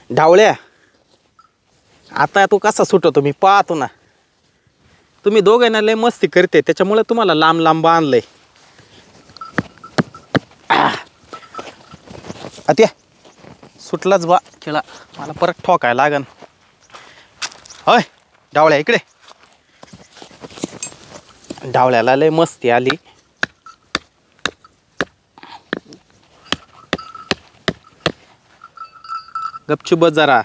ढावळ्या, आता तू कसा सुटतो मी पाहतो ना. तुम्ही दोघांना लय मस्ती करते, त्याच्यामुळे तुम्हाला लांब लांब बांधलंय. अत्या सुटलाच बा खेळा, मला परत ठोकायला लागन. होय ढावळ्या, इकडे. ढावळ्याला लय मस्ती आली. गपचूप बस जरा.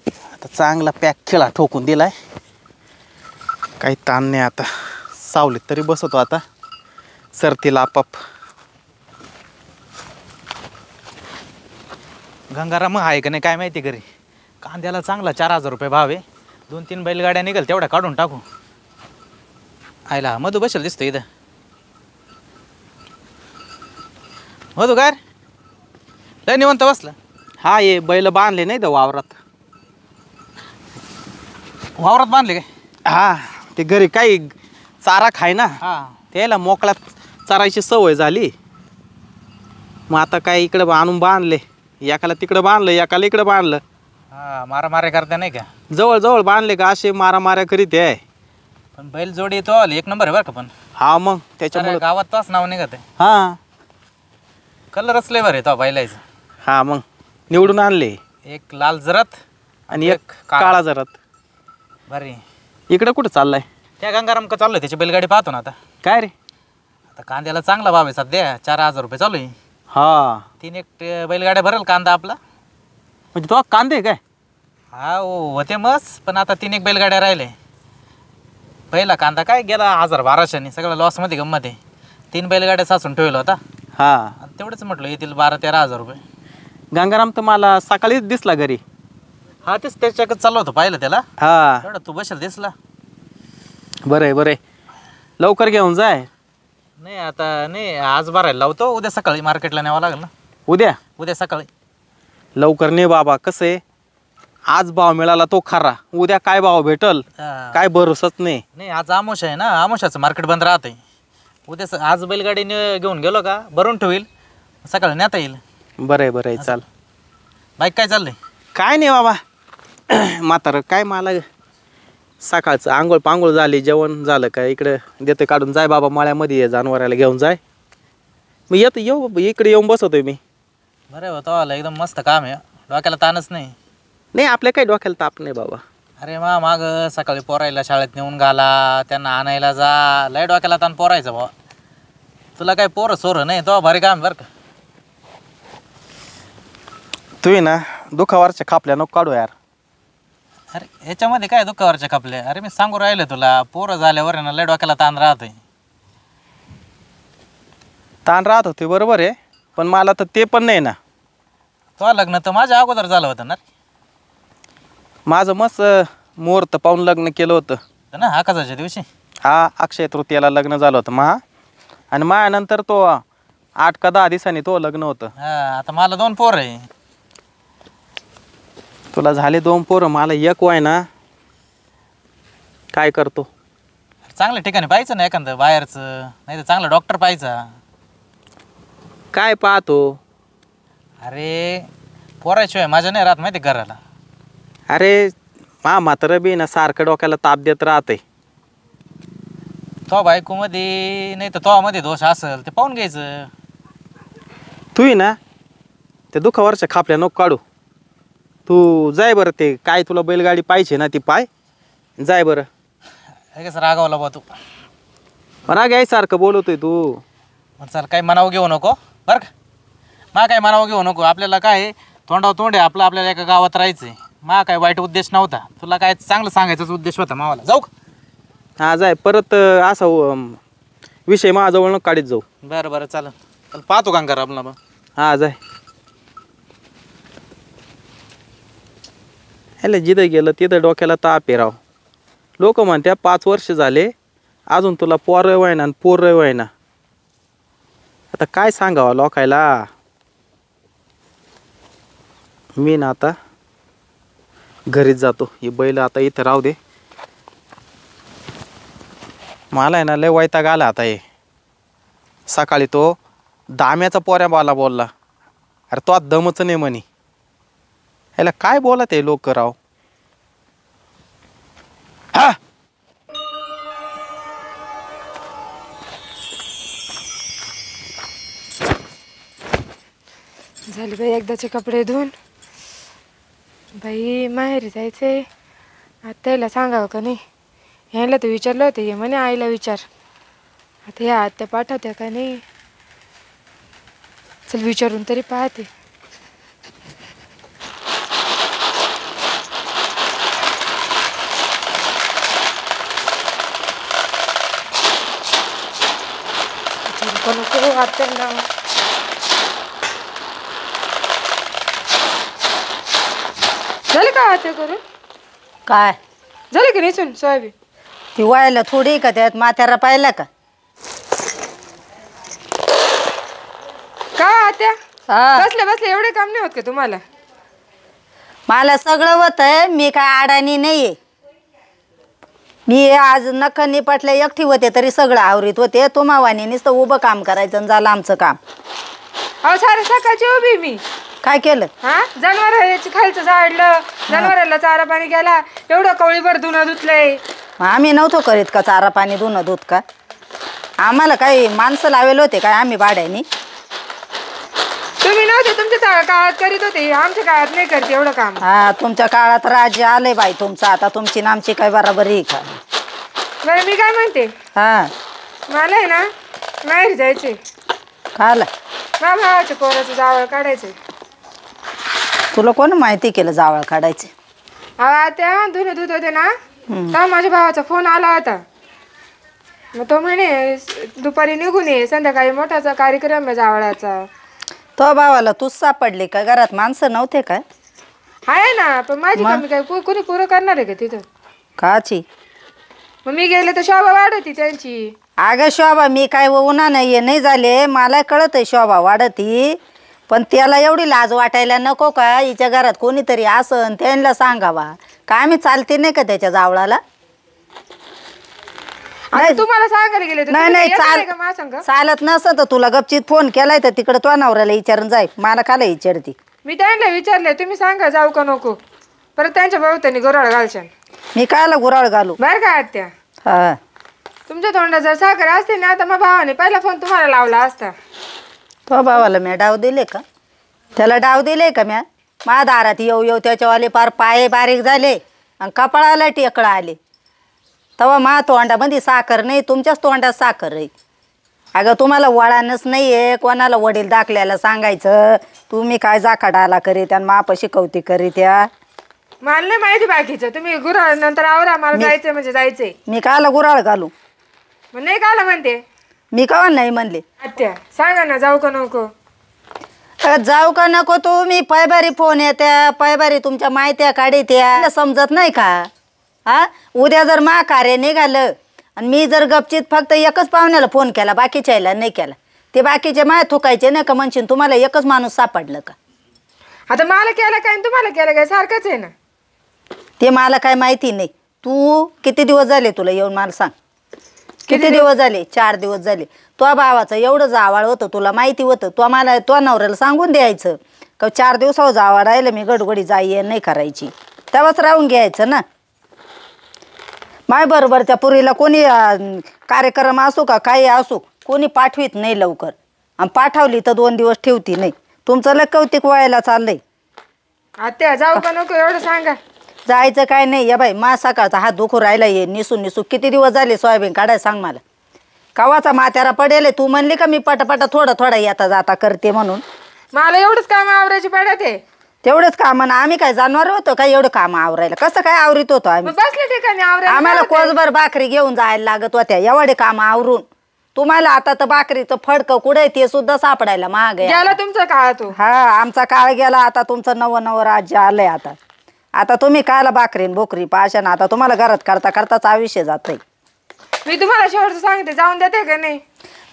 आता चांगला पॅक खेळा ठोकून दिलाय, काही ताण नाही. आता सावलीत तरी बसतो आता, सरतीला आपाप. गंगाराम आहे का नाही काय माहिती घरी. कांद्याला चांगला 4000 रुपये भाव आहे. 2-3 बैलगाड्या निघाल तेवढ्या काढून टाकू. आयला मधू बसेल दिसतो इथं. मधू काय लय निवंत बसलं. हा ये बैल बांधले नाही तर वावरात. वावरात बांधले काय? हा ते घरी काही चारा खाय ना, त्याला मोकळ्यात चरायची सवय झाली. मग आता काय इकडे आणून बांधले, एकाला तिकडं बांधलं, एकाला इकडं बांधलं. हा मारामाऱ्या करता नाही का? जवळ जवळ बांधले का असे मारामाऱ्या करीत आहे. पण बैल जोडी येतो एक नंबर आहे बरं का. पण हा मग त्याच्यामुळे गावात तोच नाव निघत आहे. हा कलरच लय बरं आहे तो बैलाचं. हा मग निवडून आणले. एक लाल जरत आणि एक काळा जरत. बरे इकडं कुठं चाललाय? त्या गंगाराम का चाललोय, त्याची बैलगाडी पाहतो ना आता. काय रे? आता कांद्याला चांगला भाव आहे सध्या, 4000 रुपये चालू आहे. हा 3 बैलगाड्या भरेल कांदा आपला. म्हणजे तो कांदे काय? हा होते मस्त, पण आता 3 बैलगाड्या राहिले. पहिला कांदा काय गेला 1000-1200 सगळं लॉसमध्ये गंमत आहे. 3 बैलगाड्या साचून ठेवलं होता. हा आणि तेवढंच म्हटलं येतील 12-13 रुपये. गंगाराम तर मला सकाळीच दिसला घरी. हा तेच त्याच्याकडे चाललो होतं, पाहिलं त्याला. हा एवढा तू बसेल दिसला. बरं आहे, बरं आहे. लवकर घेऊन जाय. नाही आता नाही, आज भरायला लावतो. उद्या सकाळी मार्केटला न्यावं लागेल ना. उद्या सकाळी लवकर ने बाबा. कसं आहे, आज भाव मिळाला तो खरा, उद्या काय भाव भेटल काय भरोसाच नाही. नाही आज आमोशा आहे ना, आमोशाचं मार्केट बंद राहते. उद्या आज बैलगाडीने घेऊन गेलो का भरून ठेवील, सकाळी नेता येईल. बरं आहे, बरं आहे. चाल. बाईक काय चाललंय? काय नाही बाबा. म्हातारं काय, मला सकाळचं आंघोळ पांघोळ झाली, जेवण झालं का इकडे देते काढून. जाय बाबा मळ्यामध्ये, ये जनावराला घेऊन जाय. मी येऊ इकडे येऊन बसवतोय मी. बरं होतं आला, एकदम मस्त काम आहे. डोक्याला ताणच नाही. नाही आपल्या काही डोक्याला ताप नाही बाबा. अरे माग सकाळी पोरायला शाळेत नेऊन घाला, त्यांना आणायला जा, लय डोक्याला ताण पोरायचं भावा. तुला काय पोरं सोरं नाही, तो भारी काम बरं का. तू ना दुखावरच्या खापल्या नको काढू यार. अरे ह्याच्यामध्ये काय दुःखावरच्या खपले? अरे मी सांगू राहिलो तुला, पोरं झाल्यावर ना लय डोक्याला ताण राहतोय. ताण राहत होते बरोबर आहे, पण मला तर ते पण नाही ना. तो लग्न तर माझ्या अगोदर झालं होतं ना. माझं मस्त मुहूर्त पाहून लग्न केलं होतं ना आकाशाच्या दिवशी. हा अक्षय तृतीयाला लग्न झालं होतं महा. आणि माझ्यानंतर तो 8 का 10 दिवसांनी तो लग्न होतं. हा आता मला 2 पोरं आहे. तुला झाले 2 पोरं, मला एक वय ना. काय करतो? चांगल्या ठिकाणी पाहायचं ना एखादं बाहेरचं, नाही तर चांगला डॉक्टर पाहायचा. काय पाहतो? अरे पोराशिवाय माझ्या नाही राहत माहिती घराला. अरे म्हातारं बी ना सारखं डोक्याला ताप देत राहते. तो बायकोमध्ये नाही तर तो मध्ये दोष असेल ते पाहून घ्यायचं. तू ना ते दुखावरच्या खापल्या नको काढू. तू जाय बरं, ते काय तुला बैलगाडी पाहिजे ना ती पाय. जाय बरं. हे कसं रागावला बा तू. राग आहे सारखं बोलवतोय तू. चल काही मनावं घेऊ नको बरं का. मा काय मनावं घेऊ नको. आपल्याला काय तोंडावर तोंड आहे आपलं, आपल्याला एका गावात राहायचं आहे. मा काय वाईट उद्देश नव्हता, तुला काय चांगलं सांगायचाच उद्देश होता मावाला. जाऊ का? हा जाय. परत असा विषय माझ्याजवळ नको काढीत जाऊ. बरं बरं चालेल. चल पाहतो गंगार आपला मग. हा जाय. ह्याला जिथं गेलं तिथं डोक्याला ताप आहे राव. लोक म्हणत्या 5 वर्ष झाले अजून तुला पोरं व्हायना आणि पोरं व्हायना. आता काय सांगावं लोकायला. मी ना आता घरीच जातो. ही बैल आता इथं राहू दे. मला आहे ना लय वैताग आला आता हे. सकाळी तो दाम्याचा पोऱ्या बोलला. अरे तो आज दमच नाही म्हणे. ह्याला काय बोलत आहे लोक राव. हा झाले बाई एकदाचे कपडे धुवून. बाई माहेरी जायचंय. आत्याला सांगावं का नाही. ह्याला तर विचारलं होतं ये म्हणे आईला विचार. आता ह्या आत्या पाठवत्या का नाही. चल विचारून तरी पाहते. नको आत्यांना. झालं का आत्या करून. काय झालं की नेसून सोयाबीन. ती व्हायला थोडी का त्यात माथ्याला पाहिला का? का आत्या हा. बसल्या बसल्या एवढे काम नाही होत का तुम्हाला. मला सगळं होतंय. मी काय अडाणी नाहीये. मी आज नख निपटले एकटी होते तरी सगळं आवरीत होते. तुम्हावानी नुसतं उभं काम करायचं आणि झालं आमचं काम. अहो सारे सकाळची उभी मी. काय केलं? हा जनावर खायचं झाडलं. जनावराला चारा पाणी केला. एवढं कवळीभर धुणं धुतलंय. आम्ही नव्हतो करीत का चारा पाणी धुणं दूध का? आम्हाला काही माणसं लावेल होते काय आम्ही भाड्यानी? तुम्ही नव्हते तुमच्या काळात करीत होते. आमच्या काळात नाही करते एवढं काम. हा तुमच्या काळात राज्य आलंय बाई तुमचं. आता तुमची नामची काय बराबरी आहे का? बरं मी काय म्हणते. हा मला आहे ना माहेर जायचे. खाला माझ्या भावाच्या पोराचं जावळ काढायचंय. तुला कोण माहिती केलं जावळ काढायचे? अहो त्या धुणं धुत होते ना तेव्हा माझ्या भावाचा फोन आला होता. मग तो म्हणे दुपारी निघून ये संध्याकाळी मोठाचा कार्यक्रम आहे जावळाचा. तो भावाला तूच सापडली का? घरात माणसं नव्हते काय? आहे ना पण माझी कमी काय कोणी पुरं करणार आहे का तिथं. काची? मग मी गेले तर शोभा वाढती त्यांची. अगं शोभा मी काय उन्हा नाही झाले. मला कळत आहे शोभा वाढती. पण त्याला एवढी लाज वाटायला नको का? हिच्या घरात कोणीतरी असन त्यांना सांगावा का आम्ही चालते नाही का त्याच्या जावळाला? आता तुम्हाला सांगायला गेले तर नाही तुम्ही नाही येत चाल नाही का माझ्या संग? चालत नसं तर तुला गपचीत फोन केलाय तर तिकडं तो नवऱ्याला विचारून जाय. मला काला विचारती? मी त्यांना विचारले तुम्ही सांगा जाऊ का नको. परत त्यांच्या भाऊ गोराळ घालशान. मी कायला गुराळ घालू? बरं का आत्या हा तुमच्या तोंडात जर साखर असते ना तर मग भावाने पहिला फोन तुम्हाला लावला असता. तो भावाला म्या डाव दिले का? त्याला डाव दिले का म्या? माझ्या दारात येऊ त्याच्यावाले पार पाय बारीक झाले आणि कपाळाला टेकळा आले. तेव्हा मा तोंडामध्ये साखर नाही. तुमच्याच तोंडात साखर आहे. अगं तुम्हाला वळणच नाही आहे. कोणाला वडील दाखल्याला सांगायचं तुम्ही काय जाखाडाला करीत आणि मापाशी कौतिक करीत्या. मला नाही माहिती बाकीचं. तुम्ही गुराळ नंतर आवरा मला जायचंय म्हणजे जायचंय. मी कायला गुराळ घालू? मग नाही काला म्हणते मी का नाही म्हणले? आत्या सांगा ना जाऊ का नको. जाऊ का नको तुम्ही पायबारी फोन येत्या पायबारी तुमच्या माहित्या काढीत्या. समजत नाही का? हा उद्या जर मा कार्य निघालं आणि मी जर गपचित फक्त एकच पाहुण्याला फोन केला बाकीच्याला नाही केला ते बाकीचे माय थुकायचे नाही का म्हणशील तुम्हाला एकच माणूस सापडलं का? आता मला केलं काय आणि तुम्हाला केलं काय सारखंच आहे ना. ते मला काय माहिती नाही. तू किती दिवस झाले तुला येऊन मला सांग. किती दिवस झाले? 4 दिवस झाले. तो भावाचं एवढं जावाळ होतं तुला माहिती होतं. तो मला तो नवऱ्याला सांगून द्यायचं का 4 दिवसावर जावाळ राहिलं मी गडगडी जाई नाही करायची. तेव्हाच राहून घ्यायचं ना. माय बरोबर त्या पुरीला कोणी कार्यक्रम असो का काही असो कोणी पाठवीत नाही लवकर. आणि पाठवली तर 2 दिवस ठेवती नाही. तुमचं लय कौतिक व्हायला चाललंय. आत्या जाऊ का नको एवढं सांगा. जायचं काय नाही. या बाई मा सकाळचा हात दुखू राहिला ये निसू किती दिवस झाले सोयाबीन काढाय सांग मला. कवाचा मात्यारा पडेल. तू म्हणली का मी पटापटा थोडा येता जाता करते म्हणून. मला एवढंच काम आवरायची पडत आहे. तेवढंच काम ना. आम्ही काय जानवर होतो काय एवढं काम आवरायला? कसं काय आवरीत होतो आम्ही? मग बसल्या ठिकाणी आवरायला आम्हाला काय होतंय? कोसभर भाकरी घेऊन जायला लागत होत्या एवढे काम आवरून. तुम्हाला आता तर भाकरीचं फडकं कुठे ते सुद्धा सापडायला महाग आहे. गेला तुमचा काळ तो. हा आमचा काळ गेला. आता तुमचं नवं राज्य आलंय. आता तुम्ही कायला भाकरीन बोकरी पाशा ना. आता तुम्हाला घरात करता करताच आयुष्य जातंय. मी तुम्हाला शेवटचं सांगते जाऊन देते का नाही.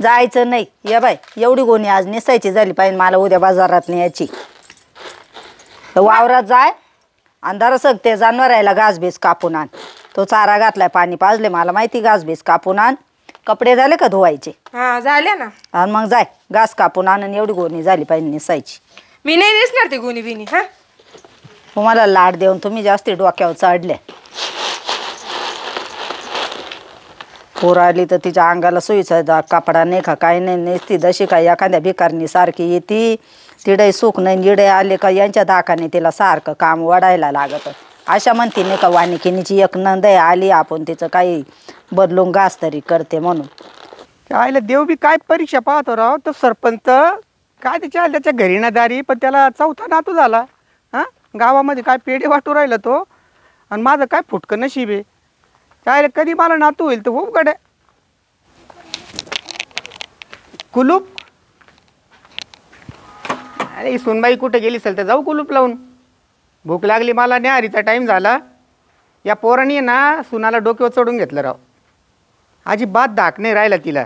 जायचं नाही. ये बाय एवढी गोणी आज निसायची झाली पाहिजे मला उद्या बाजारात न्यायची. वावरात जाय अंधार ते जनावरायला घासबीस कापून आण. तो चारा घातलाय पाणी पाजले मला माहिती घासबीस कापून आण कपडे झाले का धुवायचे? हा झाले ना. आणि मग जाय घास कापून आणून एवढी गोणी झाली पाहिजे निसायची. मी नाही नेसणार ते गुणी बिनी. हा तुम्हाला लाड देऊन तुम्ही जास्ती डोक्यावर चढल्या. पोर आली तर तिच्या अंगाला सोयीचा कपडा नाही का काही नाही नेसती जशी काय एखाद्या भिकारणी सारखी येते. तिडे सुख नाही जिडे आले का यांच्या धाकाने तिला सारखं काम वडायला लागत. अशा म्हणते नाही का वानिकिनीची एक नंद आहे आली आपण तिचं काही बदलून घास तरी करते म्हणून. आईला देव बी काय परीक्षा पाहतो राव. तो सरपंच काय त्याच्या घरी ना दारी पण त्याला चौथा नातू झाला. हां गावामध्ये काय पेढे वाटू राहिला तो. आणि माझं काय फुटकं नशीब आहे. काय कधी मला नातू होईल तर खूप कडे कुलूप. अरे सुनबाई कुठे गेली असेल तर जाऊ कुलूप लावून. भूक लागली मला न्याहारीचा टाईम झाला. या पोराने ना सुनाला डोक्यावर चढून घेतलं राव. अजिबात धाक नाही राहिला तिला.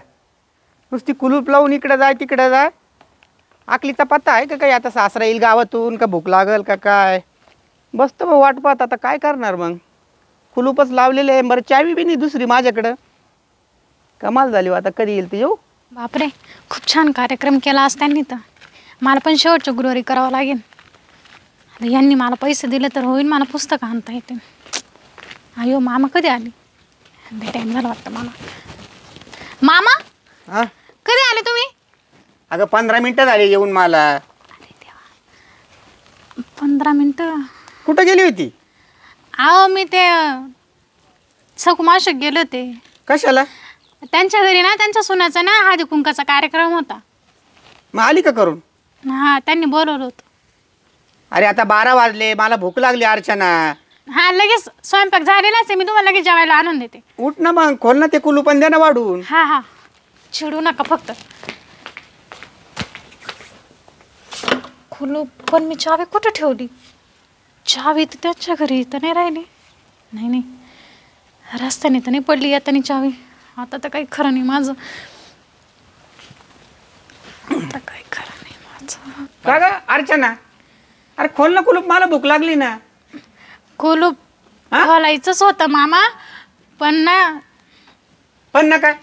नुसती कुलूप लावून इकडं जाय तिकडं जाय. आकलीचा पत्ता आहे का काही आता सासरा येईल गावातून का भूक लागल का काय. बसतं मग वाट पाहत आता काय करणार मग. कुलूपच लावलेलं आहे. बरं चावी बी नाही दुसरी माझ्याकडं. कमाल झाली आता कधी येईल ते येऊ. बापरे खूप छान कार्यक्रम केला आज त्यांनी तर. मला पण शेवटच्या गुरुवारी करावं लागेल. आता यांनी मला पैसे दिले तर होईल मला पुस्तकं आणता येते. अयो मामा कधी आली? टाईम झाला वाटतं मला. मामा हां कधी आले तुम्ही? अगं 15 मिनटं झाली येऊन मला. 15 मिनटं? कुठं गेली होती? अहो मी ते सकुमाशक गेले होते. कशाला? त्यांच्या घरी ना त्यांच्या सुनाचा ना हळदी कुंकाचा कार्यक्रम होता. मग आली का करून? हां त्यांनी बोलवलं होतं. अरे आता 12 वाजले मला भूक लागली अर्चना. हां लगेच स्वयंपाक झालेलाच आहे. मी तुम्हाला लगेच जेवायला आणून देते. उठ ना मग खोल ना ते कुलूपन द्या ना वाढून. हां हां चिडू नका फक्त. कुलूप पण मी चावी कुठे ठेवली? चावी तर त्याच्या घरी तर नाही राहिली. नाही नाही रस्त्याने तर नाही पडली येतानी चावी. आता तर काही खरं नाही माझं. आता काही खरं नाही माझं. का ग अर्चना? अरे खोल ना कुलूप मला भूक लागली ना. कुलूप हा? खोलायचंच होतं मामा पण ना काय?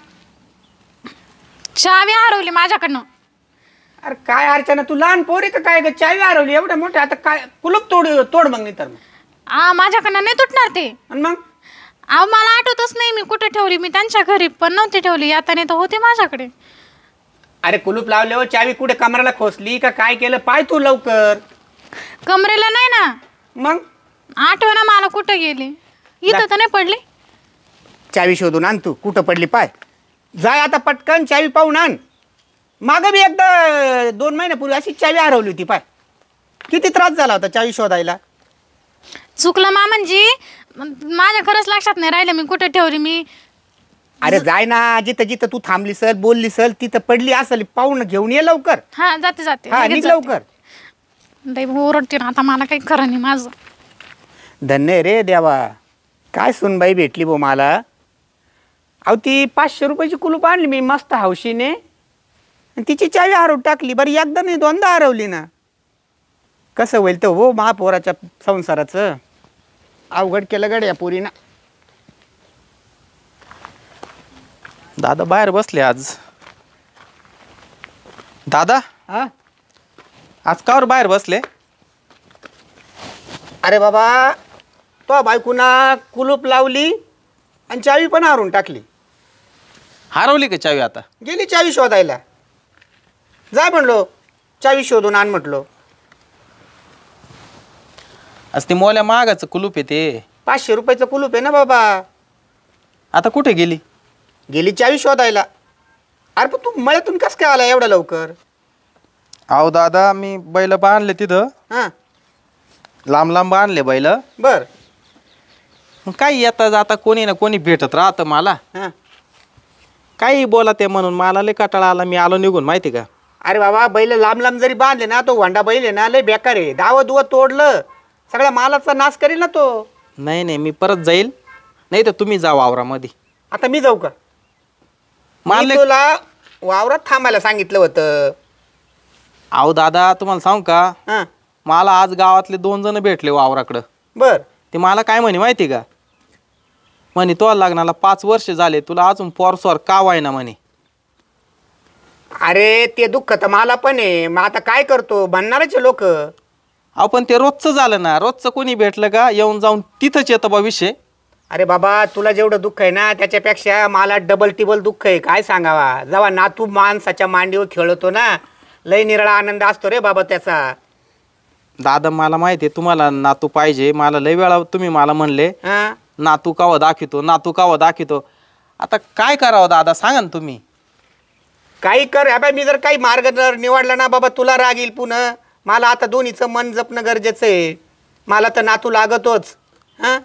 चावी हरवली माझ्याकडनं. अरे काय अर्चना तू लहान पोरी का काय ग? चावी हरवली एवढ्या मोठ्या. आता काय कुलूप तोड मग नाही तर मग. माझ्याकडनं नाही तुटणार ते. आणि मग अहो मला आठवतच नाही मी कुठे ठेवली. मी त्यांच्या घरी पण नव्हती ठेवली. आता नाही तर होते माझ्याकडे. अरे कुलूप लावल्यावर चावी कुठे कमराला खोसली का काय केलं पाय तू लवकर. कमरेला नाही ना. मग आठवण मला कुठं गेली. इथं तर नाही पडली. चावी शोधून आण तू कुठं पडली पाय. जाय आता पटकन चावी पाहून आण. मागं बी एकदा 2 महिन्यापूर्वी अशी चावी हरवली होती पाय. किती त्रास झाला होता चावी शोधायला. चुकलं मामांजी. माझ्या खरंच लक्षात नाही राहिलं मी कुठे ठेवली. मी अरे जाय ना जिथं जिथं तू थांबली सल बोलली सल तिथं पडली असेल पाहून घेऊन ये लवकर. हा जाते जाते हा लगेच निघ जाते. लवकर. लई ओरडते ना आता. मला काही खरं नाही माझं. धन्य रे देवा. काय सुनबाई भेटली बो मला. अहो ती 500 रुपयाची कुलूप आणली मी मस्त हौशीने. आणि तिची चावी हरवून टाकली. बरं एकदा नाही 2दा हरवली ना. कसं होईल तर हो महापौराच्या संसाराचं. अवघड केलं गड्या पोरीना. दादा बाहेर बसले आज. दादा हा आज कावर बाहेर बसले? अरे बाबा तो बायकोना कुलूप लावली आणि चावी पण हरवून टाकली. हरवली का चावी आता? गेली चावी शोधायला. जा म्हणलो चावी शोधून आण म्हटलो. आज ते मोल्या मागाचं कुलूप आहे ते. 500 रुपयाचं कुलूप आहे ना बाबा. आता कुठे गेली? गेली चावी शोधायला. अरे पण तू मळ्यातून कसं काय आला एवढा लवकर? अहो दादा मी बैल बांधले तिथं. हां लांब लांब बांधले बैल. बर मग काही येता जाता कोणी ना कोणी भेटत राहतं मला. हां. काही बोला ते म्हणून मला लय कंटाळा आला. मी आलो निघून माहिती का. अरे बाबा बैल लांब लांब जरी बांधले ना तो वंडा बैल आहे ना लय बेकार आहे. दावं दुवं तोडलं सगळ्या मालाचा नाश करेल ना तो. नाही नाही मी परत जाईल. नाही तर तुम्ही जा वावरामध्ये. आता मी जाऊ का? मला मी लय- तुला वावरात थांबायला सांगितलं होतं. अहो दादा तुम्हाला सांगू का. हां मला आज गावातले 2 जण भेटले वावराकडं. बर ते मला काय म्हणे माहिती का. म्हणे तो लग्नाला 5 वर्ष झाले, तुला अजून पोरसोर का वायना म्हणे. अरे ते दुःख तर मला पण आहे, मग आता काय करतो, म्हणणारच लोक. अहो पण ते रोजचं झालं ना, रोजचं कोणी भेटलं का येऊन जाऊन तिथंच येतं बा विषय. अरे बाबा तुला जेवढं दुःख आहे ना त्याच्यापेक्षा मला डबल टिबल दुःख आहे. काय सांगावा, जेव्हा नातू माणसाच्या मांडीवर खेळतो ना, लय निराळा आनंद असतो रे बाबा त्याचा. दादा मला माहिती आहे तुम्हाला नातू पाहिजे, मला लय वेळा तुम्ही मला म्हणले हा नातू कावा दाखवतो, नातू कावा दाखवतो. आता काय करावं दादा सांगा ना तुम्ही. काही कर. अबे मी जर काही मार्ग जर निवडला ना बाबा, तुला राग येईल पुन्हा. मला आता दोन्हीचं मन जपणं गरजेचं आहे. मला तर नातू लागतोच. हां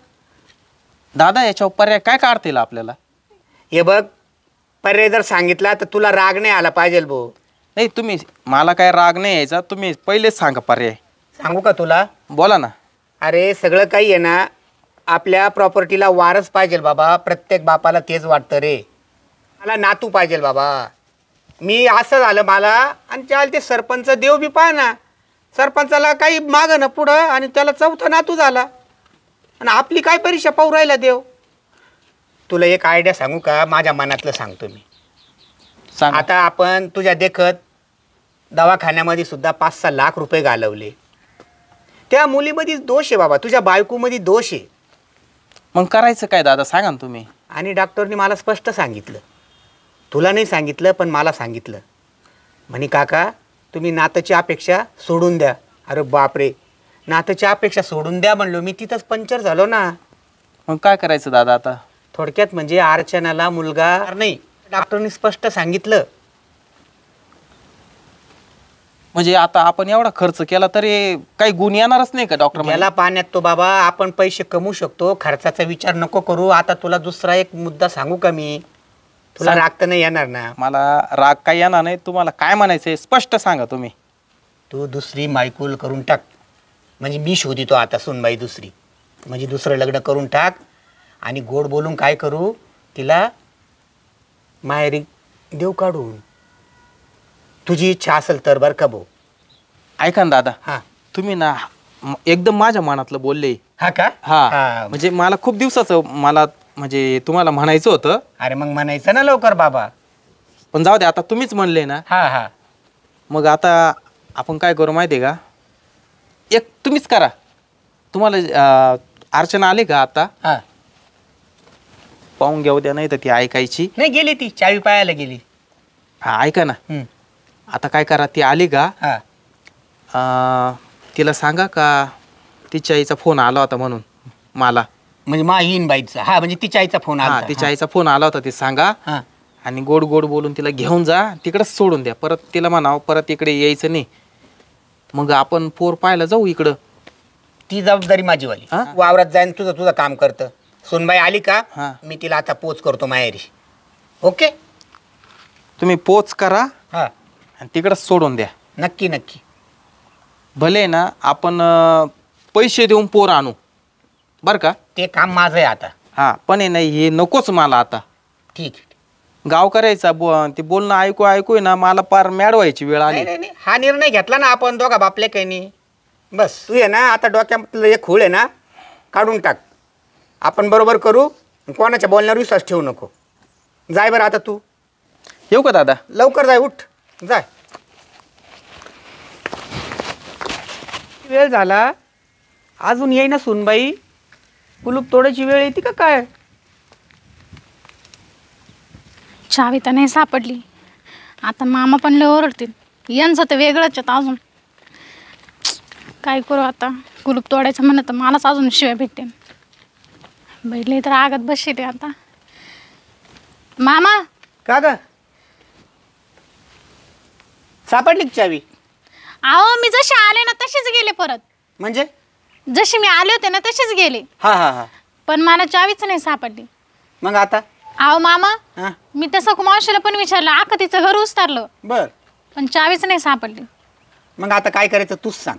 दादा याच्यावर पर्याय काय काढता येईल आपल्याला. हे बघ, पर्याय जर सांगितला तर तुला राग नाही आला पाहिजे भाऊ. नाही तुम्ही मला काय राग नाही यायचा, तुम्ही पहिलेच सांगा पर्याय. सांगू का तुला? बोला ना. अरे सगळं काही आहे ना, आपल्या प्रॉपर्टीला वारस पाहिजे बाबा. प्रत्येक बापाला तेच वाटतं रे. मला नातू पाहिजे बाबा. मी असं झालं मला, आणि चाल ते सरपंच देव बी पाहा ना, सरपंचाला काही मागं ना पुढं, आणि त्याला चौथा नातू झाला. आणि आपली काय परीक्षा पाहू राहिला देव. तुला एक आयडिया सांगू का? माझ्या मनातलं सांगतो मी. सांगा. आता आपण तुझ्या देखत दवाखान्यामध्ये सुद्धा 5-6 लाख रुपये घालवले. त्या मुलीमध्ये दोष आहे बाबा, तुझ्या बायकोमध्ये दोष आहे. मग करायचं काय दादा सांगा ना तुम्ही. आणि डॉक्टरनी मला स्पष्ट सांगितलं, तुला नाही सांगितलं पण मला सांगितलं. म्हणे काका तुम्ही नाताची अपेक्षा सोडून द्या. अरे बापरे, नाताची अपेक्षा सोडून द्या म्हणलो मी, तिथंच पंक्चर झालो ना. मग काय करायचं दादा आता. थोडक्यात म्हणजे अर्चनाला मुलगा नाही, डॉक्टरनी स्पष्ट सांगितलं. म्हणजे आता आपण एवढा खर्च केला तरी काही गुण येणारच नाही का डॉक्टर. याला पाण्यात तो बाबा, आपण पैसे कमवू शकतो, खर्चाचा विचार नको करू. आता तुला दुसरा एक मुद्दा सांगू का मी? तुला सांग. राग तर नाही येणार ना? मला राग काही येणार नाही. तुम्हाला काय म्हणायचंय स्पष्ट सांगा तुम्ही. तू दुसरी मायकूल करून टाक. म्हणजे मी शोधितो आता सुनबाई दुसरी, म्हणजे दुसरं लग्न करून टाक. आणि गोड बोलून काय करू, तिला माहेरी देव काढून. तुझी इच्छा असेल तर बरं का भाऊ. ऐका ना दादा, हां तुम्ही ना एकदम माझ्या मनातलं बोलले. हा का? हा म्हणजे मला खूप दिवसाचं मला म्हणजे तुम्हाला म्हणायचं होतं. अरे मग म्हणायचं ना लवकर बाबा. पण जाऊ दे, आता तुम्हीच म्हणले ना. हा हा मग आता आपण काय करू माहिती आहे का, एक तुम्हीच करा. तुम्हाला अर्चना आली का आता? हा पाहून घेऊ द्या, नाही तर ती ऐकायची. नाही, गेली ती चावी पायाला गेली. हा ऐका ना, हम्म. आता काय करा, ती आली का हा तिला सांगा का तिच्या आईचा फोन आला होता म्हणून मला. म्हणजे मा येईन बाईचा. हा म्हणजे तिच्या आईचा फोन हा आला. तिच्या आईचा फोन आला होता ते सांगा. हा आणि गोड गोड बोलून तिला घेऊन जा, तिकडंच सोडून द्या. परत तिला म्हणावं परत इकडे यायचं नाही. मग आपण पोर पाहायला जाऊ इकडं. ती जबाबदारी माझीवाली. हा? वावरात जाईन, तुझं काम करतं. सुनबाई आली का हा. मी तिला आता पोच करतो माहेरी. ओके. तुम्ही पोच करा हा आणि तिकडंच सोडून द्या. नक्की नक्की. भले ना आपण पैसे देऊन पोर आणू बरं का. ते काम माझं आहे आता. हा पण हे नाही, हे नकोच मला आता. ठीक आहे. गाव करायचा ते बोलणं ऐकू ऐकू ना मला पार मॅड व्हायची वेळ आली. नाही नाही नाही, हा निर्णय घेतला ना आपण दोघा बापले काही नाही. बस तू आहे ना आता डोक्यातलं एक खूळ आहे ना काढून टाक. आपण बरोबर करू, कोणाच्या बोलण्यावर विश्वास ठेवू नको. जाय बरं आता तू. येऊ का दादा? लवकर जाय, उठ जाय. वेळ झाला अजून येई ना सुनबाई. कुलूप तोडायची वेळ येते का काय? चावी तर नाही सापडली. आता मामा पण लय ओरडतील. यांचं तर वेगळंच आहेत अजून. काय करू आता, कुलूप तोडायचं म्हणत तर मलाच अजून शिवाय भेटते. बैठले तर आगत बसते आता. मामा का ग सापडली का चावी? अहो मी जशी आले ना तशीच गेले परत. म्हणजे? जशी मी आले होते ना तशीच गेले, हा हा हा. पण मला चावीच नाही सापडली. मग आता? अहो मामा हा मी तसं मावशीला पण विचारलं, आका तिचं घर उचतारलं, बर. पण चावीच नाही सापडली. मग आता काय करायचं तूच सांग.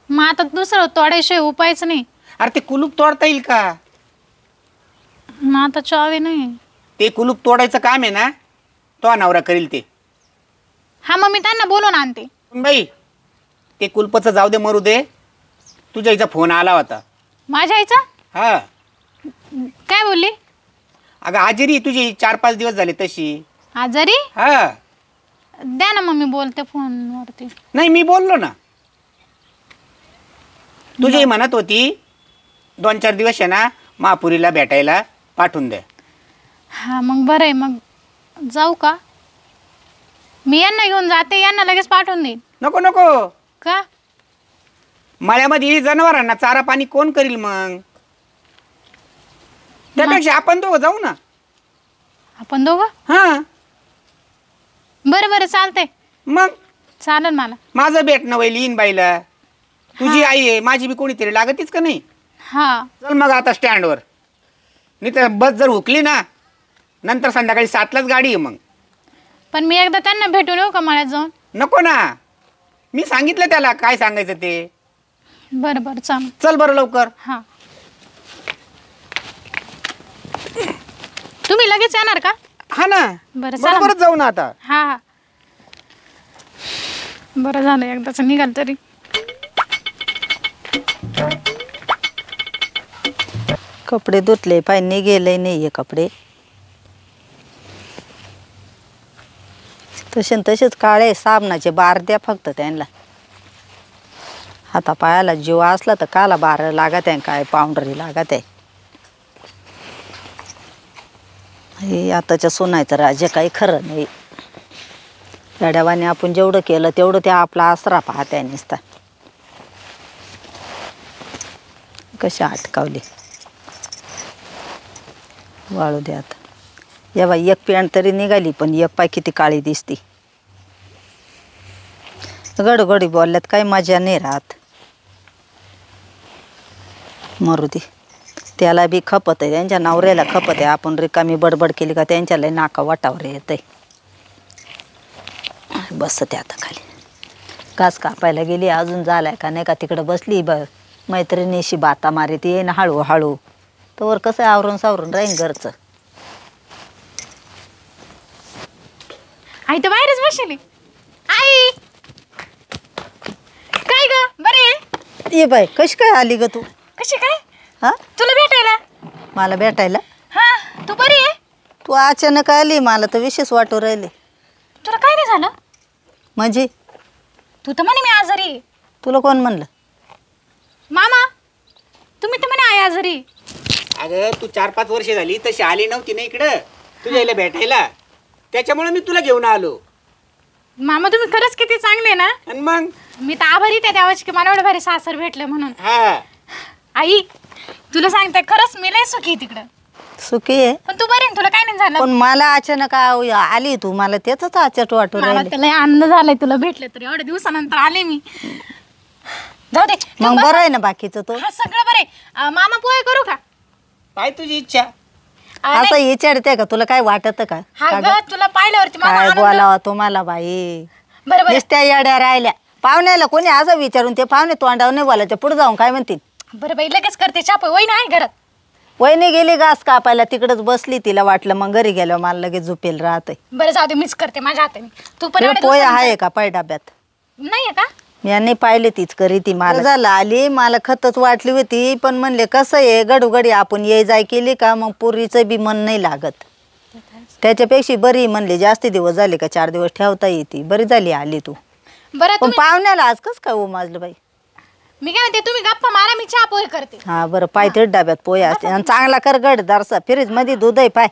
मग आता दुसरं तोडायशिवाय उपायच नाही. अरे ते कुलूप तोडता येईल का? मग आता चावी नाही. ते कुलूप तोडायचं काम आहे ना, तो नवरा करील ते. हा मग मी त्यांना बोलून आणते. बाई ते कुलपाचं जाऊ दे, मरू दे. तुझ्या आईचा फोन आला होता. माझ्या आईचा हा काय बोलली? अगं हाजिरी तुझी 4-5 दिवस झाले तशी. आजारी हा द्या ना मग मी बोलते फोनवरती. नाही मी बोललो ना. तुझी म्हणत होती 2-4 दिवस आहे ना महापुरीला भेटायला पाठवून दे. हा मग बरं आहे, मग जाऊ का? मी यांना घेऊन जाते, यांना लगेच पाठवून देईन. नको नको, का? मळ्यामध्ये जनावरांना चारा पाणी कोण करील मग? त्यापेक्षा आपण दोघं जाऊ ना. आपण दोघं? हा बरं बरं चालतंय, मग चालेल मला. माझं भेटणं होईल येईन बाईला. तुझी आई आहे, माझी बी कोणीतरी लागतीच का नाही? हा चल मग आता स्टँडवर. नाही तर बस जर हुकली ना नंतर संध्याकाळी 7लाच गाडी आहे मग. पण मी एकदा त्यांना भेटून येऊ का मळ्यात जाऊन? नको ना, मी सांगितलं त्याला काय सांगायचं ते. बरं बरं चालेल. चल बरं लवकर. हा तुम्ही लगेच येणार का? हा ना बरं चला. बरोबरच जाऊ ना आता. हा हा बरं झालं एकदाच निघाल तरी. कपडे धुतले पाहिजे गेले नाही हे कपडे तसेच काळे साबणाचे बार द्या फक्त त्यांना. हातापायाला जीव असला तर काला बार लागत आहे, काय पावडरी लागत आहे. हे आताच्या सुनायचं राजे काही खरं नाही. गाड्यावाने आपण जेवढं केलं तेवढं ते आपला आसरा पाहत्या नुसता. कशी अटकावली वाळू दे आता. या बाई एक पॅन्ट तरी निघाली, पण एक पाय किती काळी दिसती. गडगडी बोलल्यात काही मजा नाही राहत. मरू दे, त्याला बी खपत आहे, त्यांच्या नवऱ्याला खपत आहे. आपण रिकामी बडबड केली का त्यांच्याला नाका वाटावर येत आहे. बसते आता खाली. घास कापायला गेली, अजून झालाय का नाही का तिकडं बसली मैत्रिणीशी बाता मारीत येईन हळूहळू. तोवर कसं आवरून सावरून राहीन घरचं. आई तर बाहेरच बसली. आई काय ग बरे? ये बाय कशी काय आली ग तू? कशी काय? हा तुला भेटायला? मला भेटायला? हा तू बरी आहे? तू अचानक आली, मला तर विशेष वाटू राहिले. तुला काय नाही झालं? म्हणजे तू तर म्हणे मी आजारी आहे. तुला कोण म्हणलं? मामा तुम्ही तर म्हणे आई आजारी आहे. अगं तू 4-5 वर्षे झाली तशी आली नव्हती ना इकडं तुझ्या इला भेटायला. त्याच्यामुळे मी तुला घेऊन आलो. मामा तुम्ही खरंच किती चांगले ना. आणि मग मी तर आभारी त्या देवाची की मला एवढं भारी सासर भेटलं म्हणून. हा आई तुला सांगते खरंच मी लय सुखी आहे तिकडं. सुखी आहे पण तू बरी आहे, तुला काय नाही झालं? पण मला अचानक आली तू, मला त्याच अचाट वाटू मला राहिले. तर लय आनंद झालाय तुला भेटले तर. एवढ्या दिवसानंतर आले मी. जाऊ दे मग बस. बरं आहे ना बाकीचं तो. हा सगळं बरं आहे. मामा पोहे करू का? काय तुझी इच्छा. असं विचारते का तुला काय वाटत का? हा का ग ग? तुला पाहिल्यावरती माझा काय आनंद. बोलावा तुम्हाला बाई. बरं बरं नुसत्या येड्या राहिल्या. पाहुण्याला कोणी असं विचारून ते पाहुणे तोंडावर नाही बोलायचे, पुढे जाऊन काय म्हणतील. बरं बाई लगेच करते. चाप वही आहे घरात. वहिनी गेली घास कापायला, तिकडच बसली. तिला वाटलं मग घरी गेल्यावर मला लगेच झोपेल राहते. बरं जाऊ दे मीच करते माझ्या हाताने. तू पण एवढ्या पोहे दिवसानंतर- आहे का पाय डब्यात? नाहीये का? मी नाही पाहिले तीच करी ती. मला झालं आली, मला खतच वाटली होती, पण म्हणले कसं आहे गडूगडी आपण ये जाय केली का मग पुरीचं बी मन नाही लागत. त्याच्यापेक्षा बरी म्हणले जास्ती दिवस झाले का 4 दिवस ठेवता येते. बरी झाली आली तू. बरं पण पाहुण्याला आज कस काय उमाजलं बाई. मी काय म्हणते तुम्ही गप्पा मारा, मी चहा पोहे करते. हा बरं पाय ते डब्यात पोहे असते आणि चांगला कर गड दारसा. फ्रीज मध्ये दूध आहे पाय.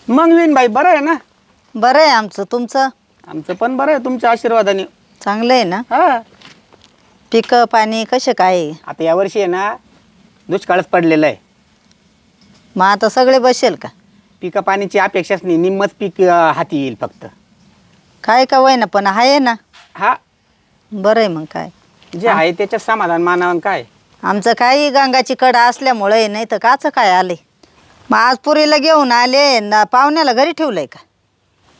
मग विन बाई बरं आहे ना. बरं आहे आमचं. तुमचं? आमचं पण बरं आहे तुमच्या आशीर्वादाने. चांगलं आहे ना. हा पिक पाणी कसे काय आहे? आता यावर्षी आहे ना दुष्काळच पडलेला आहे. मग आता सगळे बसेल का? पिका पाण्याची अपेक्षाच नाही. निम्मच पीक हाती येईल फक्त. काय का वय ना पण आहे ना. हा बरं आहे मग काय. जे आहे त्याच्यात समाधान मानावं. काय आमचं काही गंगाची कड असल्यामुळे नाही तर काचं काय आले. मग आज पुरीला घेऊन आले ना, पाहुण्याला घरी ठेवलंय का?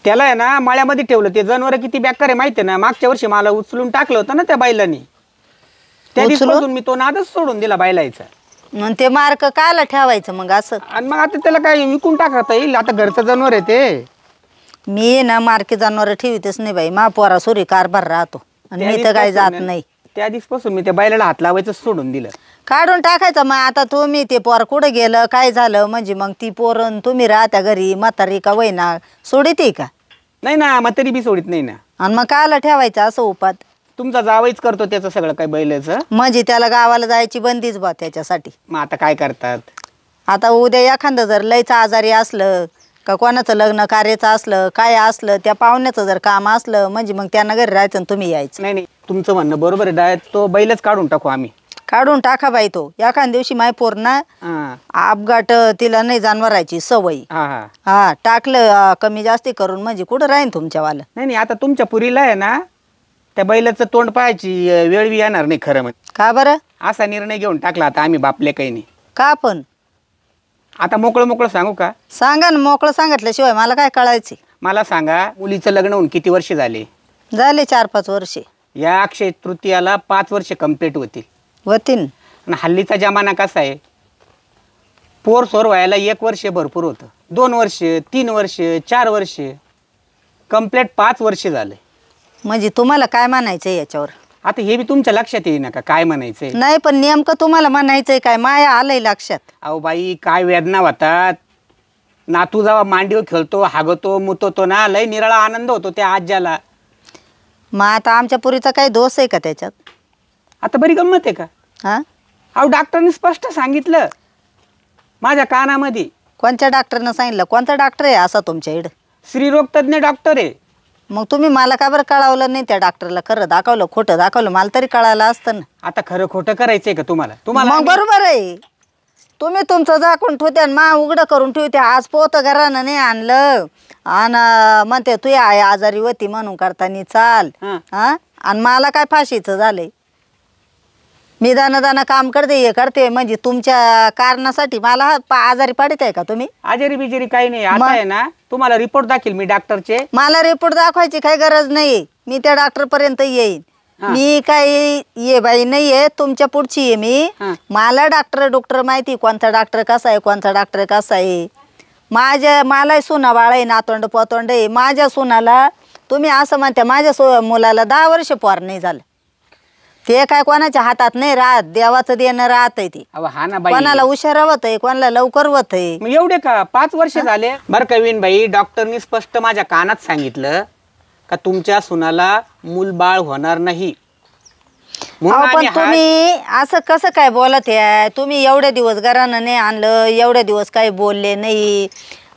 त्याला आहे ना मळ्यामध्ये ठेवलं. ते जनावर किती बेकार आहे माहिती आहे ना. मागच्या वर्षी मला उचलून टाकलं होतं ना त्या बैलांनी. त्या उचलून? दिवसापासून मी तो नादच सोडून दिला बैलायचा. मग ते मार्क कायला ठेवायचं मग असं? आणि मग आता त्याला काय विकून टाकता येईल. आता घरचं जनावर आहे ते. मी ना मार्के जनावर ठेवतेच नाही बाई. मा पोरा सोरी कारभार राहतो आणि मी तर काय जात नाही. त्या दिवसपासून मी त्या बैलाला हात लावायचं सोडून दिलं. काढून टाकायचं. मग आता तुम्ही ते पोर कुठं गेलं काय झालं म्हणजे मग ती पोरण तुम्ही राहत्या घरी म्हातारी का वैना सोडिते का? नाही ना, मग तरी बी सोडित नाही ना. आणि मग कायला ठेवायचं असं उपात? तुमचा जावईच करतो त्याचं सगळं काय बैलाचं. म्हणजे त्याला गावाला जायची बंदीच बा त्याच्यासाठी. मग आता काय करतात? आता उद्या एखादं जर लयच आजारी असलं का कोणाचं लग्न कार्याचं असलं काय असलं त्या पाहुण्याचं जर काम असलं म्हणजे मग त्यांना घरी राहायचं आणि तुम्ही यायचं. नाही नाही, तुमचं म्हणणं बरोबर आहे. डायरेक्ट तो बैलच काढून टाकू आम्ही. काढून टाका बाई तो. एखाद्या दिवशी माय पोर ना हा अपघात तिला नाही जनावरायची सवय. हा हा. हा टाकलं कमी जास्ती करून म्हणजे कुठं राहीन तुमच्यावालं. नाही नाही, आता तुमच्या पुरीला आहे ना त्या बैलाचं तोंड पाहायची वेळ बी येणार नाही खरं म्हणजे. का बरं? असा निर्णय घेऊन टाकला आता आम्ही बापले काही नाही. का पण? आता मोकळं मोकळं सांगू का? सांगा ना, मोकळं सांगितल्याशिवाय मला काय कळायचे. मला सांगा, मुलीचं लग्न होऊन किती वर्ष झाले? झाले 4-5 वर्षे. या अक्षय तृतीयाला 5 वर्ष कंप्लीट होतील. होतीन. आणि हल्लीचा जमाना कसा आहे, पोर सोर व्हायला 1 वर्ष भरपूर होतं, 2 वर्ष, 3 वर्ष, 4 वर्ष, कंप्लीट 5 वर्ष झाले. म्हणजे तुम्हाला काय म्हणायचंय याच्यावर? आता हे बी तुमच्या लक्षात येईना का काय म्हणायचंय? नाही पण नेमकं तुम्हाला म्हणायचंय काय? माया आलंय लक्षात. अहो बाई, काय वेदना होतात. नातू जेव्हा मांडीवर खेळतो, हागतो, मुततो ना, लय निराळा आनंद होतो त्या आज्याला. मग आता आमच्या पुरीचा काही दोष आहे का त्याच्यात? आता बरी गंमत आहे का? हा? अहो डॉक्टरने स्पष्ट सांगितलं माझ्या कानामध्ये. कोणत्या डॉक्टरनं सांगितलं? कोणता डॉक्टर आहे असा तुमच्या इकडं? स्त्रीरोग तज्ञ डॉक्टर आहे. मग तुम्ही मला का बरं कळवलं नाही त्या डॉक्टरला? खरं दाखवलं खोटं दाखवलं मला तरी कळायला असतं ना. आता खरं खोटं करायचंय का तुम्हाला? मग बरोबर आहे. तुम्ही तुमचं झाकून ठेवते आणि मा उघडं करून ठेवते. आज पोत घरानं नाही आणलं आणि म्हणते तू आई आजारी होती म्हणून करतानी चाल. हा. हा? आणि मला काय फाशीचं झालंय? मी दाना काम करते हे करते म्हणजे तुमच्या कारणासाठी मला आजारी पडत आहे का तुम्ही? आजारी बिजारी काही नाही. आता आहे ना, तुम्हाला रिपोर्ट दाखील मी डॉक्टरचे. मला रिपोर्ट दाखवायची काही गरज नाही. मी त्या डॉक्टर पर्यंत येईन. मी काही ये बाई नाहीये, तुमच्या पुढची आहे मी. मला डॉक्टर माहिती कोणता डॉक्टर कसा आहे, कोणता डॉक्टर कसा आहे. मला सुना बाळ आहे, नातोंड पोतोंड आहे. माझ्या सुनाला तुम्ही असं म्हणता माझ्या मुलाला 10 वर्ष पोर नाही झालं. ते काय कोणाच्या हातात नाही राहत, देवाचं देणं राहत आहे ते. हा ना बाई, कोणाला उशिरा होत आहे, कोणाला लवकर होत आहे. मग एवढे का 5 वर्ष झाले? बरं कवीन बाई, डॉक्टरनी स्पष्ट माझ्या कानात सांगितलं का तुमच्या सुनाला मूल बाळ होणार नाही. म्हणून पण आम्ही तुम्ही असं कसं काय बोलत आहे? तुम्ही एवढे दिवस घरानं नाही आणलं, एवढे दिवस काही बोलले नाही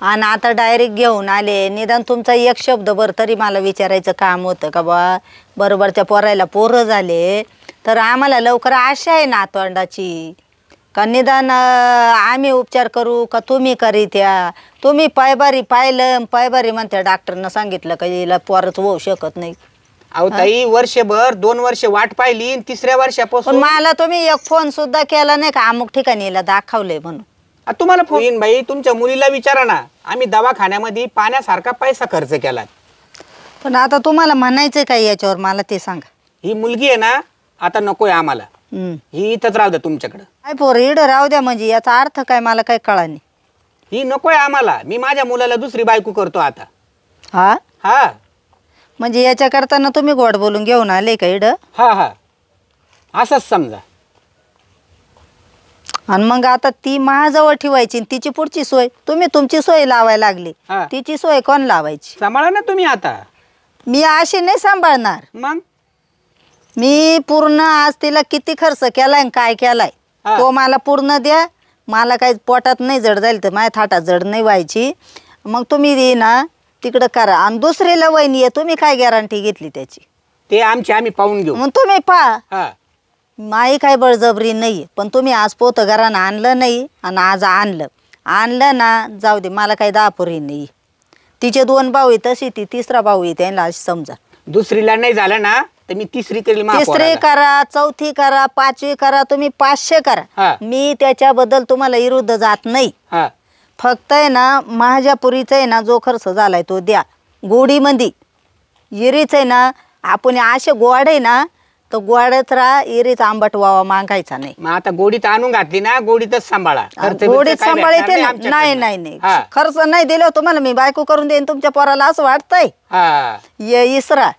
आणि आता डायरेक्ट घेऊन आले. निदान तुमचा एक शब्दभर तरी मला विचारायचं काम होतं का बा बरोबरच्या पोरायला पोरं झाले तर आम्हाला लवकर आशा आहे नातवंडाची का निदान आम्ही उपचार करू का तुम्ही करीत्या? तुम्ही पायबारी पाहिलं, पायबारी म्हणत्या डॉक्टरनं सांगितलं का हिला पोरच होऊ शकत नाही. अहो ताई, वर्षभर 2 वर्ष वाट पाहिली आणि 3ऱ्या पण वर्षापासून मला तुम्ही एक फोन सुद्धा केला नाही का अमुक ठिकाणी हिला दाखवलंय म्हणून? तुम्हाला फोन बाई, तुमच्या मुलीला विचारा ना. आम्ही दवाखान्यामध्ये पाण्यासारखा पैसा खर्च केला. पण आता तुम्हाला म्हणायचं काय याच्यावर मला ते सांगा. ही मुलगी आहे ना, आता नकोय आम्हाला. ही इथंच राहू द्या तुमच्याकडं. काय पोर इड राहू द्या म्हणजे याचा अर्थ काय मला काय कळा नाही. ही नकोय आम्हाला. मी माझ्या मुलाला दुसरी बायको करतो आता. हा? हा म्हणजे याच्या करताना तुम्ही गोड बोलून घेऊन आले का इड? हा हा, असंच समजा. आणि मग आता ती माझ्याजवळ ठेवायची आणि तिची पुढची सोय तुम्ही तुमची सोय लावायला लागली. हा. तिची सोय कोण लावायची? सांभाळा ना तुम्ही आता. मी अशी नाही सांभाळणार. मग मी पूर्ण आज तिला किती खर्च केलाय आणि काय केलाय हा. तो मला पूर्ण द्या. मला काही पोटात नाही जड जाईल तर माझ्या थाटात जड नाही व्हायची. मग तुम्ही ना तिकडं करा आणि दुसरीला वहिनी आहे तुम्ही काय गॅरंटी घेतली त्याची? ते आम्ही पाहून घेऊ. मग तुम्ही पहा. हा माई काय बळजबरी नाही आहे पण तुम्ही आज पोत घरानं आणलं नाही आणि आज आणलं ना जाऊ दे. मला काही दापुरी नाही. तिचे 2 भाऊ आहे तशी ती 3रा भाऊ आहे त्यांना अशी समजा. दुसरीला नाही झालं ना तर मी 3री करेल. 3री करा, 4थी करा, 5वी करा, तुम्ही 500 हा. करा. मी त्याच्याबद्दल तुम्हाला विरुद्ध जात नाही. हा फक्त आहे ना माझ्या पुरीचा आहे ना जो खर्च झालाय तो द्या. गोडीमध्ये इरीच आहे ना आपण असे गोड आहे ना तर गोडच राहा. इरीच आंबट वावा मागायचा नाही. मग आता गोडीत आणून घातली ना, गोडीतच सांभाळा. खर्च बिर्च गोडीत काय सांभाळते भेटणार ना. आमच्याकडनं. नाही नाही नाही हा. खर्च नाही दिलं तुम्हाला मी बायको करून देईन तुमच्या पोराला असं वाटतंय? हा ये इसरा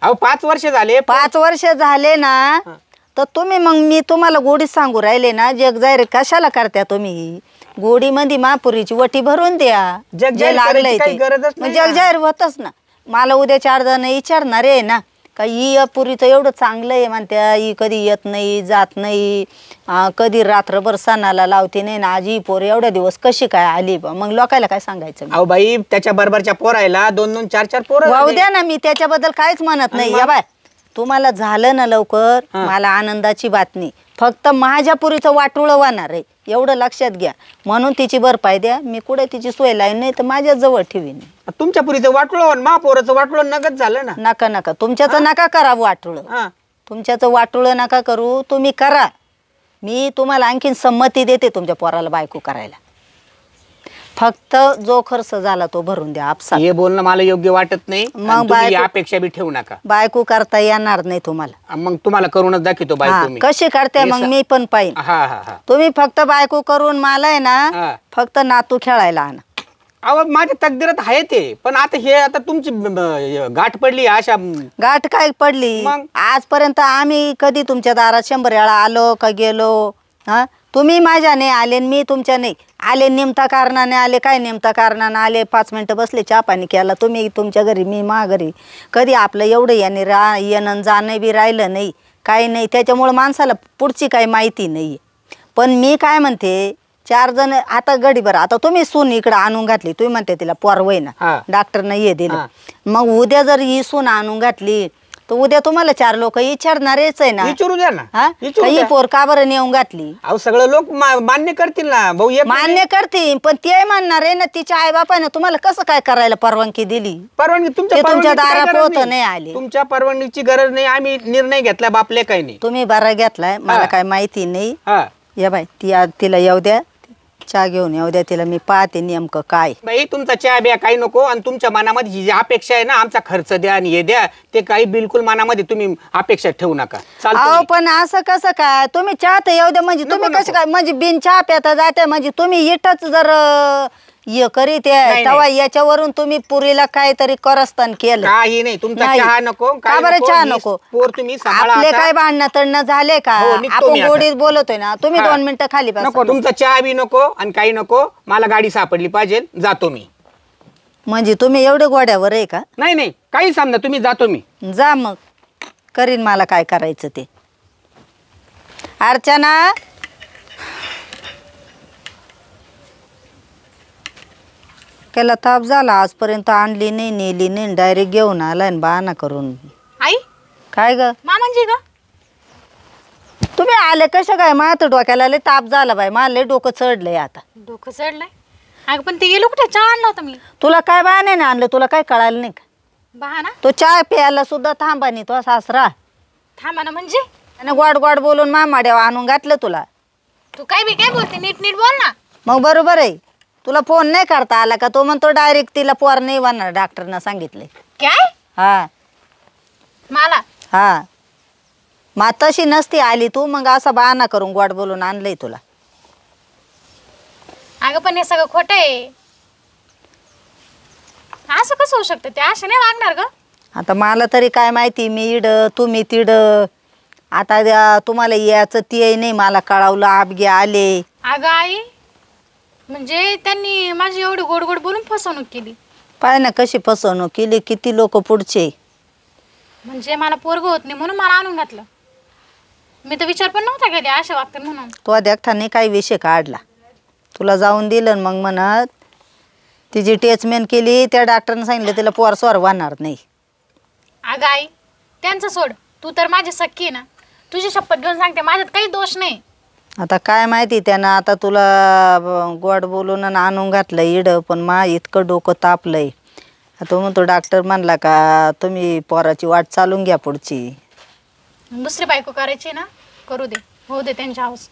अहो 5 वर्ष झाले. 5 वर्ष झाले ना तर तुम्ही मग मी तुम्हाला गोडीत सांगू राहिले ना, जग जाहीर कशाला करत्या तुम्ही? गोडी मध्ये महापुरीची वटी भरून द्या. जग जे जाहीर लागलंय करायची काही ते. गरजच मग नाही जग ना. जाहीर होतच ना. मला उद्या 4 जण विचारणार आहे ना का ही पुरीचं एवढं चांगलं आहे म्हणत्या, ही कधी येत नाही जात नाही, कधी रात्रभर सणाला लावते नाही ना, आजी पोर एवढ्या दिवस कशी काय आली बा? मग लोकायला काय सांगायचं? अहो बाई त्याच्या बरोबरच्या पोरायला 2-2 4-4 पोरं वाहू झाले. द्या ना, मी त्याच्याबद्दल काहीच म्हणत नाही. या बाय तुम्हाला झालं ना लवकर, मला आनंदाची बातमी. फक्त माझ्या पुरीचं वाटोळं वाहणार आहे एवढं लक्षात घ्या. म्हणून तिची भरपाई द्या. मी कुठे तिची सोय लाईन नाही तर माझ्या जवळ ठेवीन. तुमच्या पुरीचं वाटलं महापोराचं वाटलं नगद झालं ना. नका नका तुमच्याचं नका करा वाटोळं. हा. तुमच्याचं वाटोळं नका करू, तुम्ही करा. मी तुम्हाला आणखीन संमती देते तुमच्या पोराला बायको करायला. फक्त जो खर्च झाला तो भरून द्या आपसा. हे बोलणं मला योग्य वाटत नाही. मग आणि तुम्ही बायको- अपेक्षा बी ठेवू नका. बायको करता येणार नाही तुम्हाला. मग तुम्हाला करूनच दाखवतो हा, बायको मी. कशी करते मग मी पण पाहिन. हा हा हा. तुम्ही फक्त बायको करून मला आहे हा. ना फक्त नातू खेळायला आणा. अहो माझ्या तकदीरात आहे ते, पण आता हे आता तुमची गाठ पडली अशा. गाठ काय पडली? मग? आजपर्यंत आम्ही कधी तुमच्या दारात 100 वेळा आलो का गेलो? हा, तुम्ही माझ्या नाही आले आणि मी तुमच्या नाही आले. निमता कारणाने आले, काय निमता कारणाने आले? 5 मिनिटं बसले, चहा पाणी केला. तुम्ही तुमच्या घरी, मी मा घरी. कधी आपलं एवढं याने येणं जाणं बी राहिलं नाही, काही नाही. त्याच्यामुळं माणसाला पुढची काही माहिती नाही. पण मी काय म्हणते, 4 जण आता गडी बरं, आता तुम्ही सून इकडं आणून घातली, तुम्ही म्हणते तिला पोरवय हा. ना, डॉक्टरनं ये दिलं. हा. मग उद्या जर ही सून आणून घातली तर उद्या तुम्हाला 4 लोक विचारणारच आहे ना. विचारू द्या ना. हा, विचारू ही द्या. पोर का बरं नेऊन घातली? अहो सगळं लोक मान्य करतील ना भाऊ. एक मान्य करतील, पण ते म्हणणार आहे ना तिच्या आई बापाने तुम्हाला कसं काय करायला परवानगी दिली? परवानगी ते तुमच्या परवानगीची काय दारात गरज होतं नाही आले. तुमच्या परवानगीची गरज नाही. आम्ही निर्णय घेतला बापले काही नाही. तुम्ही बरा घेतलाय, मला हा. काय माहिती नाही. हा या बाई ती आज तिला येऊ द्या, चहा घेऊन येऊ द्या तिला, मी पाहते नेमकं काय. बाई तुमचा चहा बिया काही नको. आणि तुमच्या मनामध्ये जी जी अपेक्षा आहे ना, आमचा खर्च द्या आणि हे द्या, ते काही बिलकुल मनामध्ये तुम्ही अपेक्षा ठेवू नका. अहो चालतं पण असं कसं काय? तुम्ही चहा तर येऊ द्या म्हणजे तुम्ही कसं काय म्हणजे बिन चहा प्याता जाते म्हणजे तुम्ही इथंच जर हे करीत नाही. तेव्हा याच्यावरून तुम्ही पुरीला काहीतरी करस्तान केलं. काही नाही. तुमचा नाही. चहा नको. का काय बरं नको. चहा ही नको? पोर तुम्ही सांभाळा आपले आता. काय भांडणं तडणं झाले का? हो, निघतो आपण मी आता. गोडीत बोलतोय ना. तुम्ही हा. 2 मिनिटं खाली बसा. नको तुमचा चहा बी नको आणि काही नको. मला गाडी सापडली पाहिजे, जातो मी. म्हणजे तुम्ही एवढे गोड्यावर आहे का? नाही नाही काही समजा तुम्ही, जातो मी. जा मग, करीन मला काय करायचं ते. अर्चना, त्याला ताप झाला, आजपर्यंत आणली नाही, नेली नाही, डायरेक्ट घेऊन आला आणि बहाणा करून. आई काय ग मामांजी ग तुम्ही आले कसं काय? माझ्या डोक्याला लय ताप झाला बाई, मला लय डोकं चढलंय आता. डोकं चढलंय? अगं पण ते गेलो कुठे? चहा आणला होता मी. तुला काय बहाण्याने आणलं? तुला काय कळालं नाही का? बहाना? तो चहा प्यायला सुद्धा थांबा नाही तो सासरा. थांबा ना म्हणजे? आणि गोड गोड बोलून मामाड्यावर आणून घातलं तुला. तू काय बी काय बोलते? नीट नीट बोल ना. मग बरोबर आहे. तुला फोन नाही करता आला का? तो म्हणतो डायरेक्ट तिला पोर नाही होणार, डॉक्टरनं सांगितलंय. काय? हा मला हा, मग तशी नसती आली तू, मग असा बहाणा करून गोड बोलून आणलंय तुला. अगं पण हे सगळं खोटं आहे. असं कसं होऊ शकतं? ते अशा नाही वागणार ग. आता मला तरी काय माहिती, मी इड तुम्ही तिड. आता तुम्हाला याचं ते नाही मला कळवलं, आपगे आले. अगं आई, म्हणजे त्यांनी माझी एवढी गोड गोड बोलून फसवणूक केली. पाय ना कशी फसवणूक केली, किती लोक पुढचे. म्हणजे मला पोरग होत नाही म्हणून मला आणून घातलं. मी तर विचार पण नव्हता केली अशा वागतात म्हणून. तो देखताना काही विषय काढला, तुला जाऊन दिलं आणि मग म्हणत तिची टेचमेंट केली. त्या डॉक्टरने सांगितलं तिला पोर स्वर वाहणार नाही. अगं आई, त्यांचं सोड, तू तर माझी सख्खी आहे ना. तुझी शपथ घेऊन सांगते, माझ्यात काही दोष नाही. आता काय माहिती त्यानं आता तुला गोड बोलून आणि आणून घातलं इड, पण मा इतकं डोकं तापलंय. तो म्हणतो डॉक्टर म्हणला का तुम्ही पोराची वाट चालून घ्या पुढची. दुसरी बायको करायची ना, करू दे, होऊ दे त्यांच्या हाऊस.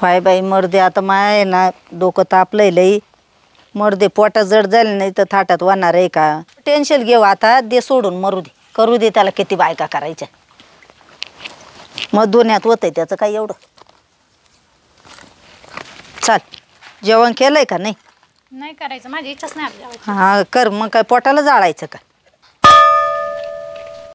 पाय बाई मरदे, आता माय ना डोकं तापलंय लई. मरदे पोटात जड झालं नाही तर थाटात वाहणार आहे का? टेन्शन घेऊ आता, दे सोडून मरू दे, करू दे त्याला किती बायका करायच्या. मग दोन्यात होतंय त्याचं काय एवढं. चाल, जेवण केलंय का नाही? नाही करायचं, माझी इच्छाच नाही आपल्या. हा कर, मग काय पोटाला जाळायचं का?